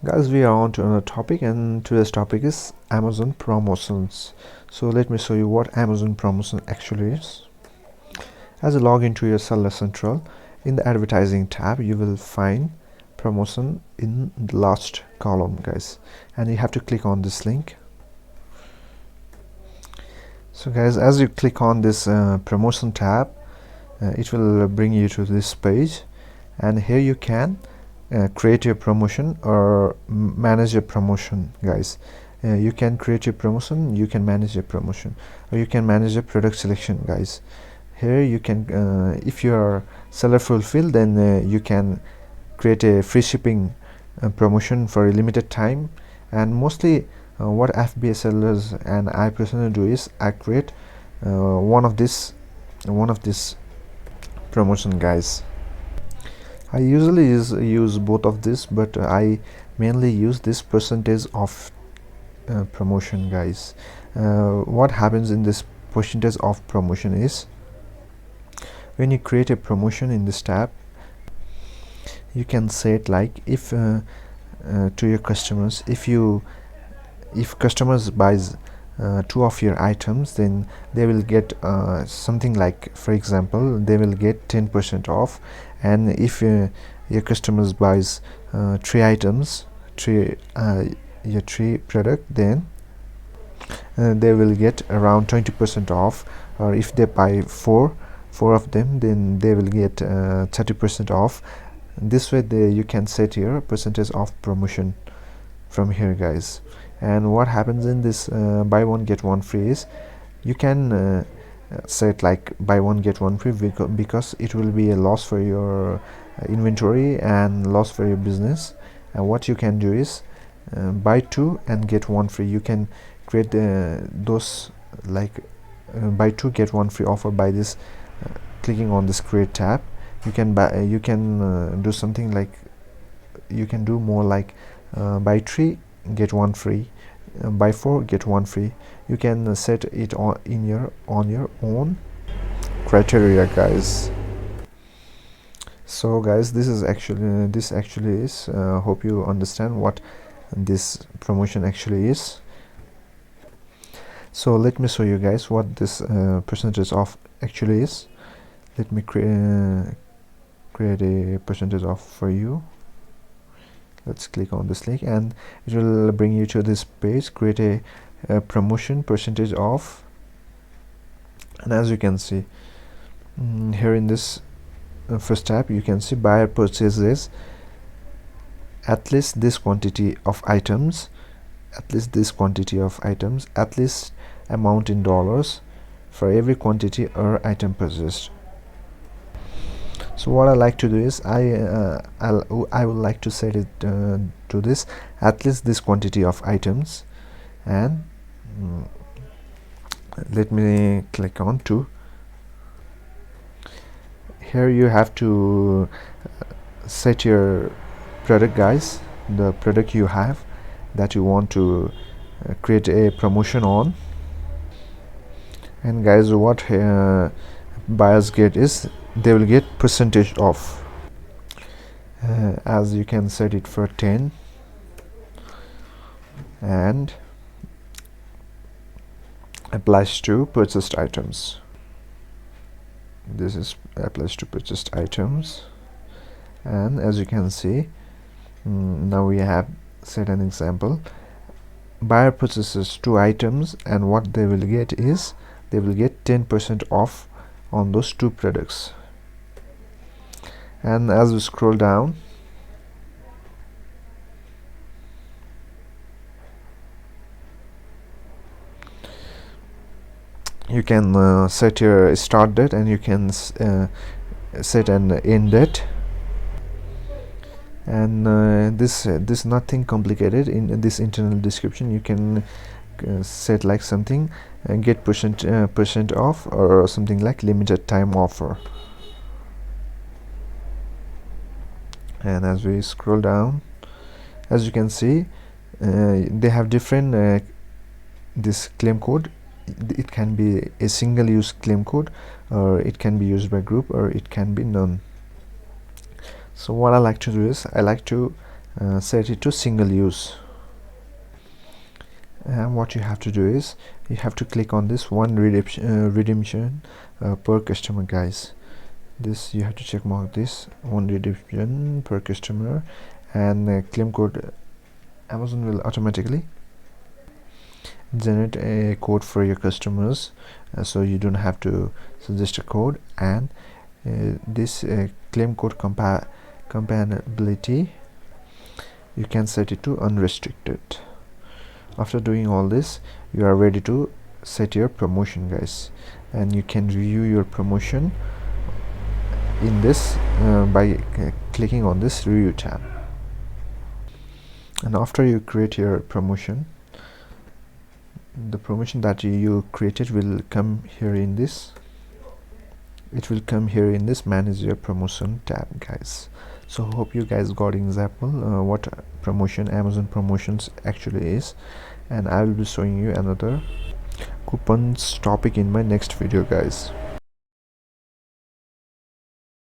Guys, we are on to another topic, and today's topic is Amazon promotions. So let me show you what Amazon promotion actually is. As you log into your Seller Central, in the advertising tab you will find promotion in the last column, guys, and you have to click on this link. So guys, as you click on this promotion tab, it will bring you to this page, and here you can create your promotion or manage your promotion, guys. You can create your promotion, you can manage your promotion, or you can manage your product selection, guys. Here you can if you are seller fulfilled, then you can create a free shipping promotion for a limited time. And mostly what FBA sellers and I personally do is I create one of this promotion, guys. I usually use both of this, but I mainly use this percentage off promotion, guys. What happens in this percentage off promotion is, when you create a promotion in this tab, you can say it like, if to your customers, if customers buys 2 of your items, then they will get something like, for example, they will get 10% off. And if your customers buys 3 items, your 3 product, then they will get around 20% off. Or if they buy 4 of them, then they will get 30% off. This way you can set your percentage off promotion from here, guys. And what happens in this buy one get one free is, you can set like buy one get one free, because it will be a loss for your inventory and loss for your business. And what you can do is buy 2 and get 1 free. You can create those like buy 2 get 1 free offer by this clicking on this create tab. You can buy you can do something like, you can do more like buy 3 get 1 free, buy 4 get 1 free. You can set it on your own criteria, guys. So guys, this actually is hope you understand what this promotion actually is. So let me show you guys what this percentage off actually is. Let me create a percentage off for you. Let's click on this link, and it will bring you to this page, create a promotion percentage off. And as you can see here in this first tab, you can see buyer purchases at least this quantity of items, at least amount in dollars for every quantity or item purchased. So what I like to do is I would like to set it to this, at least this quantity of items. And let me click on to. Here you have to set your product, guys, the product you have that you want to create a promotion on. And guys, what buyers get is, they will get percentage off. As you can set it for 10, and applies to purchased items. This is applies to purchased items. And as you can see, now we have set an example. Buyer purchases 2 items, and what they will get is, they will get 10% off on those 2 products. And as we scroll down, you can set your start date, and you can set an end date. And this nothing complicated. In this internal description, you can set like something and get percent off, or something like limited time offer. And as we scroll down, as you can see, they have different this claim code. It can be a single use claim code, or it can be used by group, or it can be none. So what I like to do is, I like to set it to single use. And what you have to do is you have to click on this one redemption per customer, guys. This you have to check mark this one redemption per customer, and claim code. Amazon will automatically generate a code for your customers, so you don't have to suggest a code. And this claim code compatibility, you can set it to unrestricted. After doing all this, you are ready to set your promotion, guys, and you can review your promotion in this by clicking on this review tab. And after you create your promotion, the promotion that you created will come here in this. It will come here in this manage your promotion tab, guys. So hope you guys got an example what promotion Amazon promotions actually is, and I will be showing you another coupons topic in my next video, guys.